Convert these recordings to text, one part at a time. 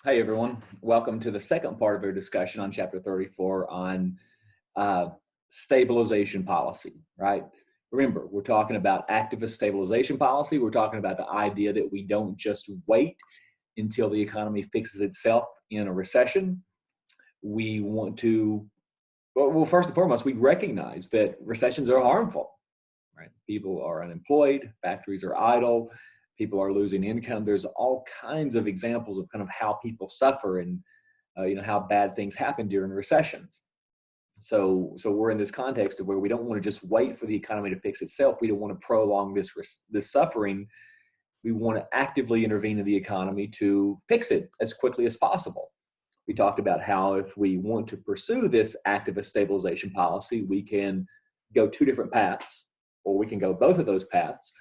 Hey everyone, welcome to the second part of our discussion on chapter 34 on uh, stabilization policy, right? Remember, we're talking about activist stabilization policy. We're talking about the idea that we don't just wait until the economy fixes itself in a recession. We want to, well, first and foremost, we recognize that recessions are harmful, right? People are unemployed, factories are idle, people are losing income. There's all kinds of examples of kind of how people suffer and how bad things happen during recessions. So we're in this context of where we don't want to just wait for the economy to fix itself. We don't want to prolong this suffering. We want to actively intervene in the economy to fix it as quickly as possible. We talked about how if we want to pursue this activist stabilization policy, we can go two different paths, or we can go both of those paths.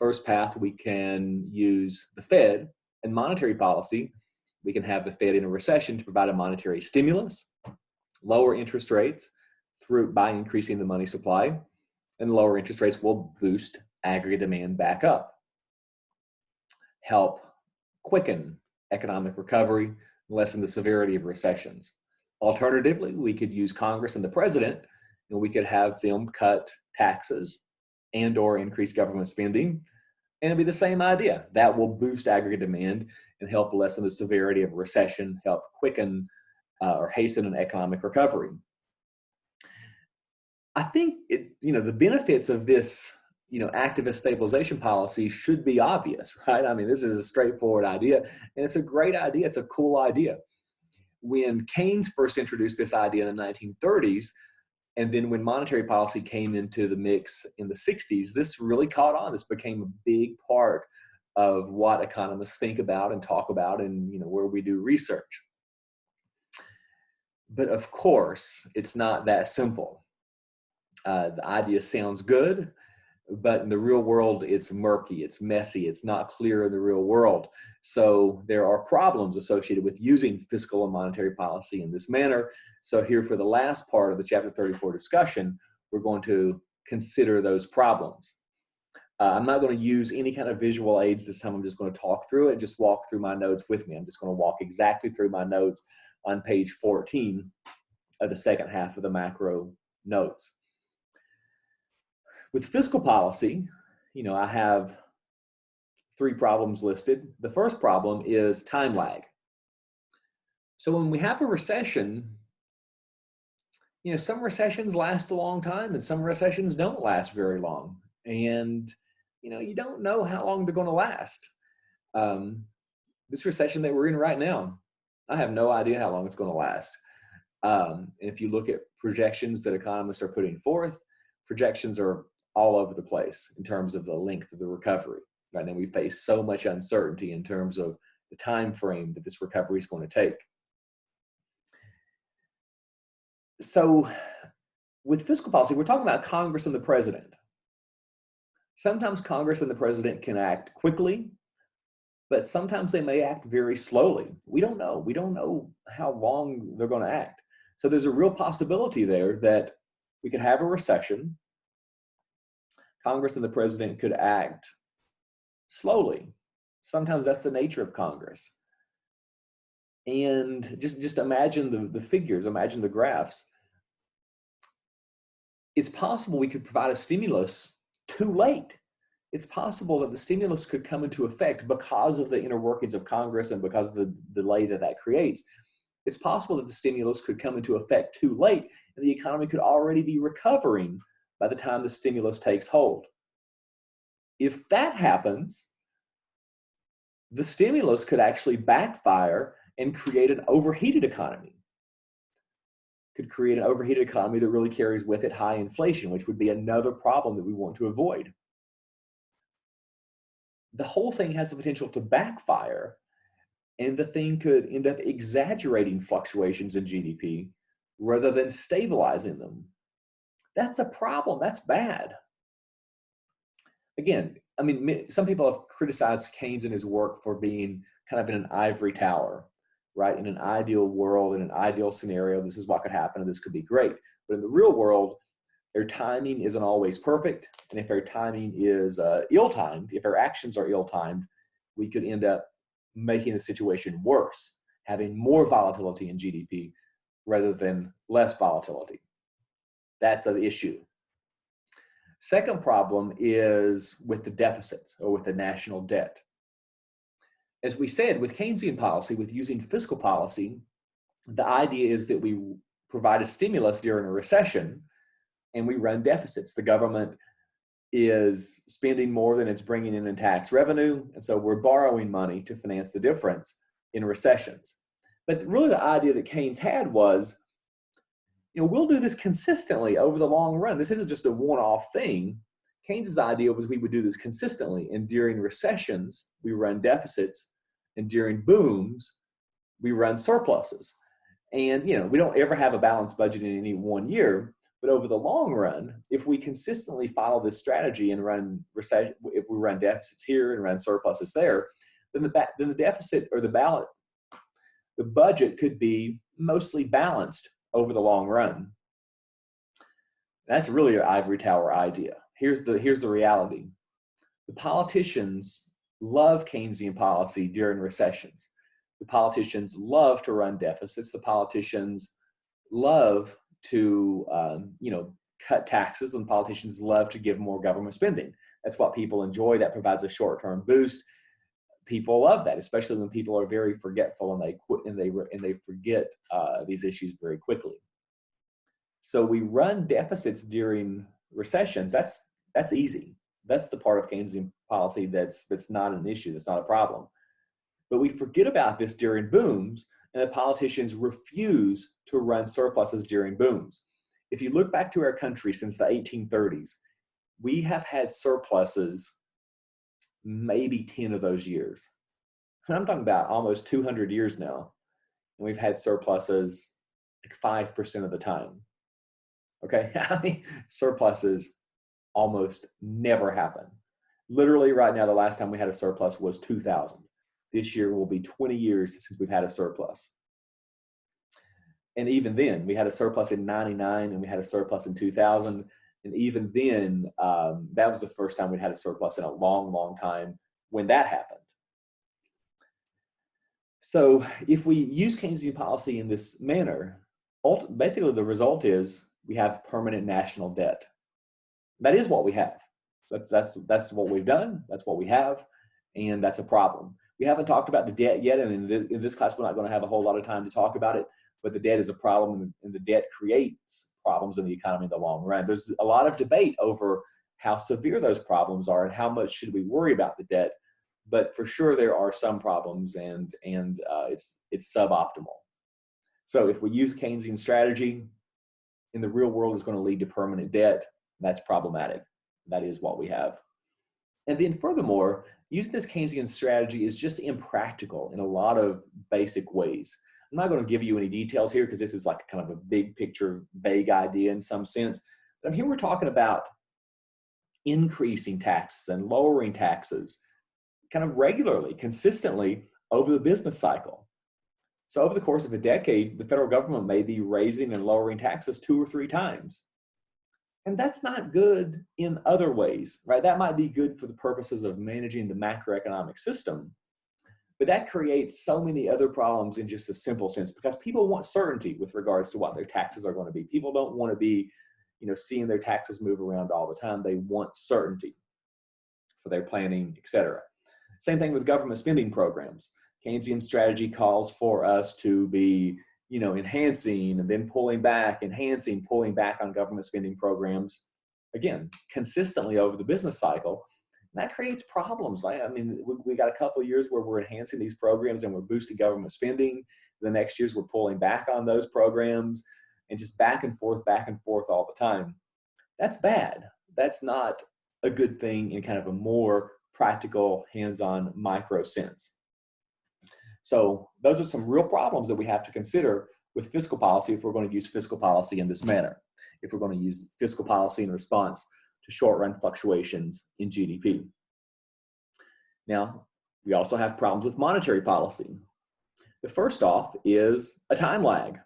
First path, we can use the Fed and monetary policy. We can have the Fed in a recession to provide a monetary stimulus, lower interest rates by increasing the money supply, and lower interest rates will boost aggregate demand back up, help quicken economic recovery, lessen the severity of recessions. Alternatively, we could use Congress and the president, and we could have them cut taxes and or increase government spending, and it'd be the same idea. That will boost aggregate demand and help lessen the severity of recession, help quicken or hasten an economic recovery. I think the benefits of this activist stabilization policy should be obvious, right? I mean, this is a straightforward idea, and it's a great idea. It's a cool idea. When Keynes first introduced this idea in the 1930s, and then when monetary policy came into the mix in the 60s, this really caught on. This became a big part of what economists think about and talk about, and where we do research. But of course, it's not that simple. The idea sounds good, but in the real world, it's murky, it's messy, it's not clear in the real world. So there are problems associated with using fiscal and monetary policy in this manner. So here for the last part of the chapter 34 discussion, we're going to consider those problems. I'm not going to use any kind of visual aids this time. I'm just going to talk through it, just walk through my notes with me. I'm just going to walk exactly through my notes on page 14 of the second half of the macro notes. With fiscal policy, I have three problems listed. The first problem is time lag. So when we have a recession, some recessions last a long time and some recessions don't last very long. And, you don't know how long they're going to last. This recession that we're in right now, I have no idea how long it's going to last. And if you look at projections that economists are putting forth, projections are all over the place in terms of the length of the recovery. Right now, we face so much uncertainty in terms of the time frame that this recovery is going to take. So with fiscal policy, we're talking about Congress and the president. Sometimes Congress and the president can act quickly, but sometimes they may act very slowly. We don't know. We don't know how long they're going to act. So there's a real possibility there that we could have a recession. Congress and the president could act slowly. Sometimes that's the nature of Congress. And just imagine the figures, imagine the graphs. It's possible we could provide a stimulus too late. It's possible that the stimulus could come into effect because of the inner workings of Congress and because of the delay that creates. It's possible that the stimulus could come into effect too late and the economy could already be recovering by the time the stimulus takes hold. If that happens, the stimulus could actually backfire and create an overheated economy. Could create an overheated economy that really carries with it high inflation, which would be another problem that we want to avoid. The whole thing has the potential to backfire, and the thing could end up exaggerating fluctuations in GDP rather than stabilizing them. That's a problem. That's bad. Again, I mean, some people have criticized Keynes and his work for being kind of in an ivory tower, right? In an ideal world, in an ideal scenario, this is what could happen and this could be great. But in the real world, their timing isn't always perfect. And if their timing is ill-timed, if our actions are ill-timed, we could end up making the situation worse, having more volatility in GDP rather than less volatility. That's an issue. Second problem is with the deficit or with the national debt. As we said, with Keynesian policy, with using fiscal policy, the idea is that we provide a stimulus during a recession and we run deficits. The government is spending more than it's bringing in tax revenue, and so we're borrowing money to finance the difference in recessions. But really the idea that Keynes had was, we'll do this consistently over the long run. This isn't just a one-off thing. Keynes's idea was we would do this consistently, and during recessions, we run deficits, and during booms, we run surpluses. And, we don't ever have a balanced budget in any one year, but over the long run, if we consistently follow this strategy and if we run deficits here and run surpluses there, then the deficit or the budget could be mostly balanced over the long run. That's really an ivory tower idea. Here's the reality. The politicians love Keynesian policy during recessions. The politicians love to run deficits. The politicians love to cut taxes, and politicians love to give more government spending. That's what people enjoy. That provides a short-term boost. People love that, especially when people are very forgetful and they quit and they forget these issues very quickly. So we run deficits during recessions. That's easy. That's the part of Keynesian policy that's not an issue. That's not a problem. But we forget about this during booms, and the politicians refuse to run surpluses during booms. If you look back to our country since the 1830s, we have had surpluses maybe 10 of those years. And I'm talking about almost 200 years now, and we've had surpluses like 5% of the time. Okay, I mean, surpluses almost never happen. Literally right now, the last time we had a surplus was 2000. This year will be 20 years since we've had a surplus. And even then, we had a surplus in 99 and we had a surplus in 2000. And even then, that was the first time we'd had a surplus in a long, long time when that happened. So if we use Keynesian policy in this manner, basically the result is we have permanent national debt. That is what we have. That's what we've done. That's what we have. And that's a problem. We haven't talked about the debt yet, and in this class, we're not going to have a whole lot of time to talk about it, but the debt is a problem, and the debt creates problems in the economy in the long run. There's a lot of debate over how severe those problems are and how much should we worry about the debt, but for sure there are some problems, and it's suboptimal. So if we use Keynesian strategy in the real world, it's going to lead to permanent debt. That's problematic. That is what we have. And then furthermore, using this Keynesian strategy is just impractical in a lot of basic ways. I'm not going to give you any details here because this is like kind of a big picture, vague idea in some sense. But here we're talking about increasing taxes and lowering taxes kind of regularly, consistently over the business cycle. So over the course of a decade, the federal government may be raising and lowering taxes 2 or 3 times. And that's not good in other ways, right? That might be good for the purposes of managing the macroeconomic system, but that creates so many other problems in just a simple sense because people want certainty with regards to what their taxes are going to be. People don't want to be, seeing their taxes move around all the time. They want certainty for their planning, etc. Same thing with government spending programs. Keynesian strategy calls for us to be enhancing and then pulling back, enhancing, pulling back on government spending programs, again, consistently over the business cycle. And that creates problems. I mean, we got a couple of years where we're enhancing these programs and we're boosting government spending. The next years we're pulling back on those programs and just back and forth all the time. That's bad. That's not a good thing in kind of a more practical, hands-on micro sense. So those are some real problems that we have to consider with fiscal policy if we're going to use fiscal policy in this manner, if we're going to use fiscal policy in response to short-run fluctuations in GDP. Now, we also have problems with monetary policy. The first off is a time lag.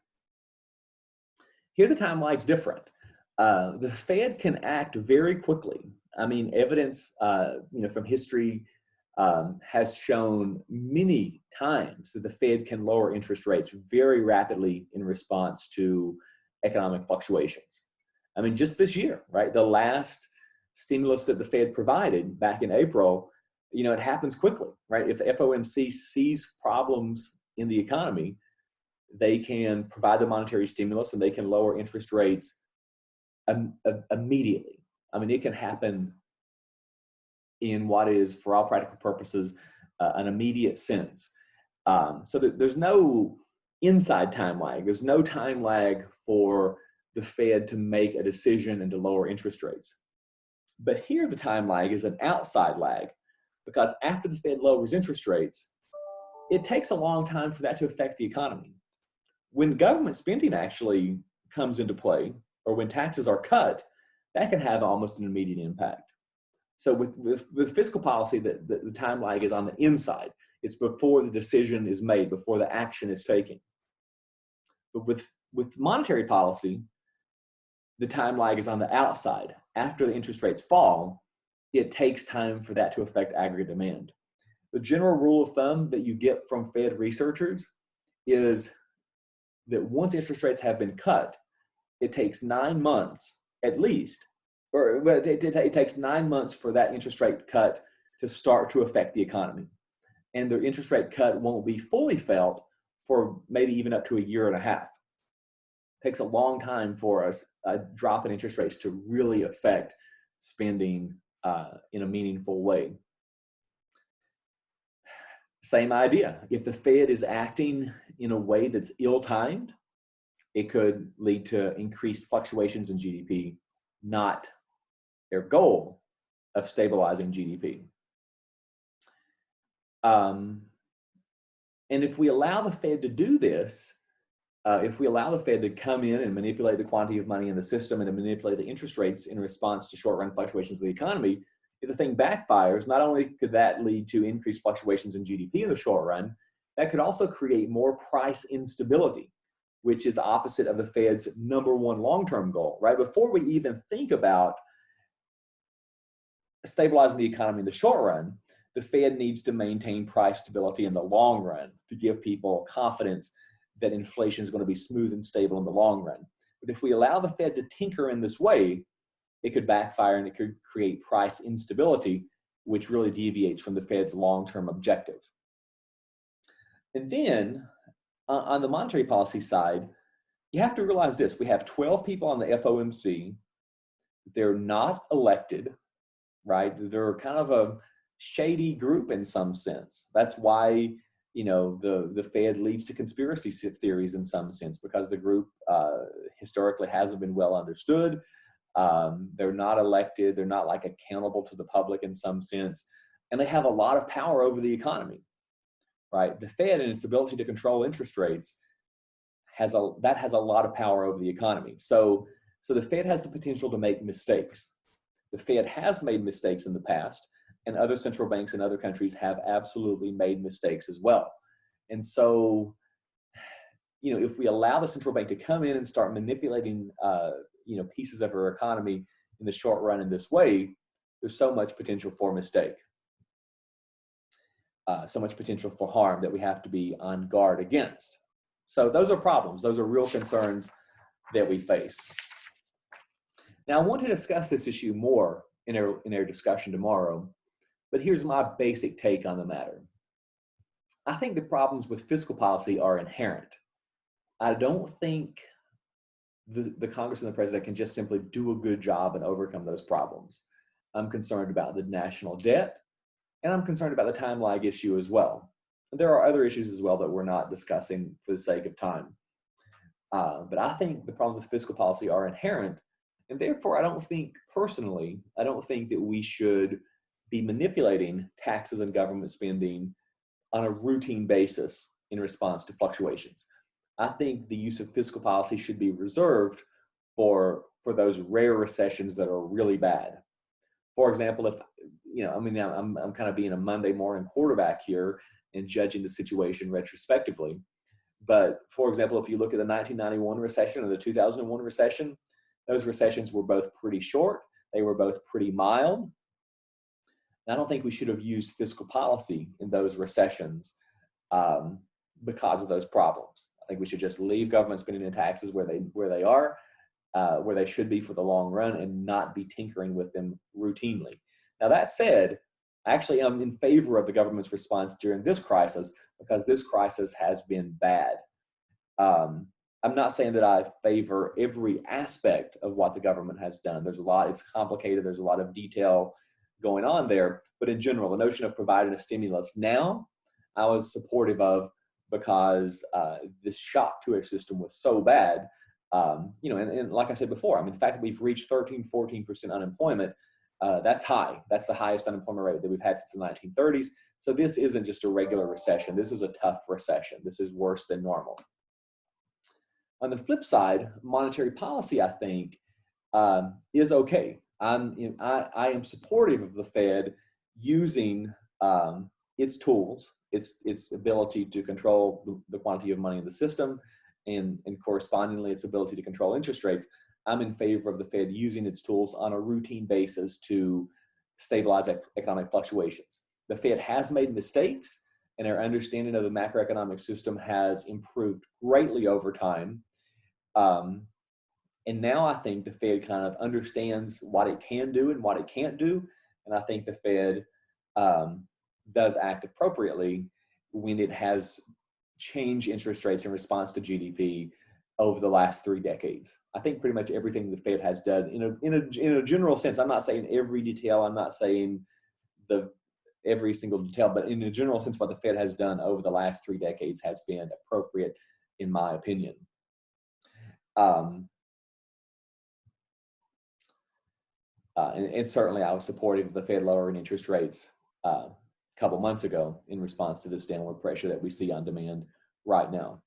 Here the time lag's different. The Fed can act very quickly. I mean, evidence from history has shown many times that the Fed can lower interest rates very rapidly in response to economic fluctuations. I mean, just this year, right? The last stimulus that the Fed provided back in April, it happens quickly, right? If the FOMC sees problems in the economy, they can provide the monetary stimulus and they can lower interest rates immediately. I mean, it can happen in what is, for all practical purposes, an immediate sense. So that there's no inside time lag. There's no time lag for the Fed to make a decision and to lower interest rates. But here the time lag is an outside lag, because after the Fed lowers interest rates, it takes a long time for that to affect the economy. When government spending actually comes into play, or when taxes are cut, that can have almost an immediate impact. So with fiscal policy, the time lag is on the inside. It's before the decision is made, before the action is taken. But with monetary policy, the time lag is on the outside. After the interest rates fall, it takes time for that to affect aggregate demand. The general rule of thumb that you get from Fed researchers is that once interest rates have been cut, it takes 9 months at least, or it takes 9 months for that interest rate cut to start to affect the economy. And the interest rate cut won't be fully felt for maybe even up to a year and a half. It takes a long time for a drop in interest rates to really affect spending in a meaningful way. Same idea. If the Fed is acting in a way that's ill-timed, it could lead to increased fluctuations in GDP, not their goal of stabilizing GDP. And if we allow the Fed to do this, if we allow the Fed to come in and manipulate the quantity of money in the system and to manipulate the interest rates in response to short-run fluctuations of the economy, if the thing backfires, not only could that lead to increased fluctuations in GDP in the short run, that could also create more price instability, which is opposite of the Fed's number one long-term goal, right? Before we even think about stabilizing the economy in the short run, the Fed needs to maintain price stability in the long run to give people confidence that inflation is going to be smooth and stable in the long run. But if we allow the Fed to tinker in this way, it could backfire and it could create price instability, which really deviates from the Fed's long-term objective. And then on the monetary policy side, you have to realize this. We have 12 people on the FOMC. They're not elected, right? They're kind of a shady group in some sense. That's why, the Fed leads to conspiracy theories in some sense, because the group historically hasn't been well understood. They're not elected. They're not accountable to the public in some sense. And they have a lot of power over the economy, right? The Fed and its ability to control interest rates has a lot of power over the economy. So the Fed has the potential to make mistakes. The Fed has made mistakes in the past, and other central banks in other countries have absolutely made mistakes as well. And so, if we allow the central bank to come in and start manipulating, pieces of our economy in the short run in this way, there's so much potential for mistake, so much potential for harm that we have to be on guard against. So those are problems. Those are real concerns that we face. Now, I want to discuss this issue more in our discussion tomorrow, but here's my basic take on the matter. I think the problems with fiscal policy are inherent. I don't think the Congress and the president can just simply do a good job and overcome those problems. I'm concerned about the national debt, and I'm concerned about the time lag issue as well. And there are other issues as well that we're not discussing for the sake of time. But I think the problems with fiscal policy are inherent, and therefore I don't think that we should be manipulating taxes and government spending on a routine basis in response to fluctuations. I think the use of fiscal policy should be reserved for those rare recessions that are really bad. For example, if, I'm kind of being a Monday morning quarterback here and judging the situation retrospectively. But for example, if you look at the 1991 recession and the 2001 recession, those recessions were both pretty short. They were both pretty mild. And I don't think we should have used fiscal policy in those recessions because of those problems. I think we should just leave government spending and taxes where they are, where they should be for the long run, and not be tinkering with them routinely. Now, that said, I actually am in favor of the government's response during this crisis because this crisis has been bad. I'm not saying that I favor every aspect of what the government has done. There's a lot, it's complicated, there's a lot of detail going on there, but in general, the notion of providing a stimulus now, I was supportive of because this shock to our system was so bad. And like I said before, I mean, the fact that we've reached 13-14% unemployment, that's high. That's the highest unemployment rate that we've had since the 1930s. So this isn't just a regular recession. This is a tough recession. This is worse than normal. On the flip side, monetary policy, I think, is okay. I am supportive of the Fed using its tools, its ability to control the quantity of money in the system, and correspondingly its ability to control interest rates. I'm in favor of the Fed using its tools on a routine basis to stabilize economic fluctuations. The Fed has made mistakes, and our understanding of the macroeconomic system has improved greatly over time. And now I think the Fed kind of understands what it can do and what it can't do. And I think the Fed does act appropriately when it has changed interest rates in response to GDP over the last 3 decades. I think pretty much everything the Fed has done in a general sense. I'm not saying every detail. I'm not saying every single detail, but in a general sense, what the Fed has done over the last 3 decades has been appropriate, in my opinion. And certainly I was supportive of the Fed lowering interest rates a couple months ago in response to this downward pressure that we see on demand right now.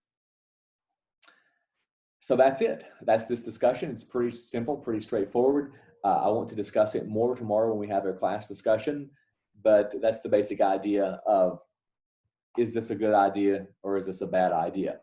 So that's it. That's this discussion. It's pretty simple, pretty straightforward. I want to discuss it more tomorrow when we have our class discussion, but that's the basic idea of, is this a good idea or is this a bad idea?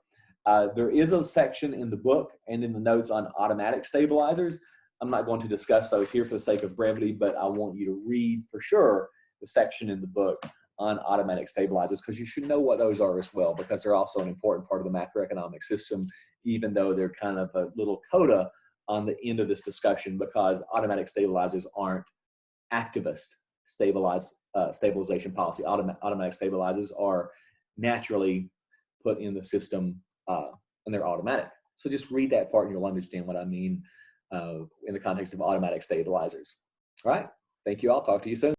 There is a section in the book and in the notes on automatic stabilizers. I'm not going to discuss those here for the sake of brevity, but I want you to read for sure the section in the book on automatic stabilizers, because you should know what those are as well, because they're also an important part of the macroeconomic system, even though they're kind of a little coda on the end of this discussion, because automatic stabilizers aren't activist stabilization policy. Automatic stabilizers are naturally put in the system and they're automatic. So just read that part and you'll understand what I mean in the context of automatic stabilizers. All right. Thank you all. Talk to you soon.